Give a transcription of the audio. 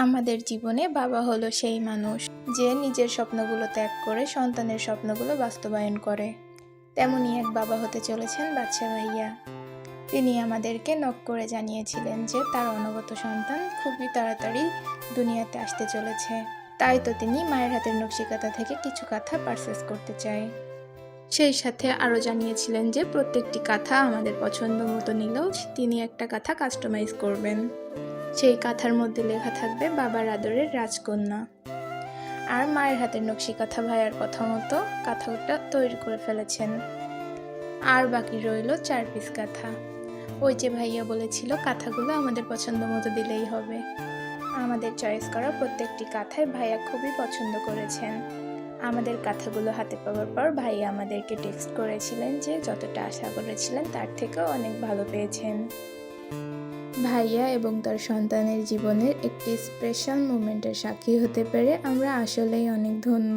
আমাদের জীবনে বাবা হলো সেই মানুষ যে নিজের স্বপ্নগুলো ত্যাগ করে সন্তানের স্বপ্নগুলো বাস্তবায়ন করে। তেমনই এক বাবা হতে চলেছেন বাদশা ভাইয়া। তিনি আমাদেরকে নক করে জানিয়েছিলেন যে তার অনবত সন্তান খুবই তাড়াতাড়ি দুনিয়াতে আসতে চলেছে, তাই তো তিনি মায়ের হাতের নকশিকাঁথা থেকে কিছু কাঁথা পারচেস করতে চায়। সেই সাথে আরও জানিয়েছিলেন যে প্রত্যেকটি কাঁথা আমাদের পছন্দ মতো নিলেও তিনি একটা কাঁথা কাস্টমাইজ করবেন। সেই কাঁথার মধ্যে লেখা থাকবে বাবার আদরের রাজকন্যা। আর মায়ের হাতের নকশিকাঁথা ভাইয়ার কথা মতো কাঁথাটা তৈরি করে ফেলেছেন। আর বাকি রইল 4 পিস কাঁথা। ওই যে ভাইয়া বলেছিল কাঁথাগুলো আমাদের পছন্দ মতো দিলেই হবে। আমাদের চয়েস করা প্রত্যেকটি কাঁথায় ভাইয়া খুবই পছন্দ করেছেন। আমাদের কাঁথাগুলো হাতে পাওয়ার পর ভাইয়া আমাদেরকে টেক্সট করেছিলেন যে যতটা আশা করেছিলেন তার থেকেও অনেক ভালো পেয়েছেন। ভাইয়া এবং তার সন্তানের জীবনের একটি স্পেশাল মোমেন্টের সাক্ষী হতে পেরে আমরা আসলেই অনেক ধন্য।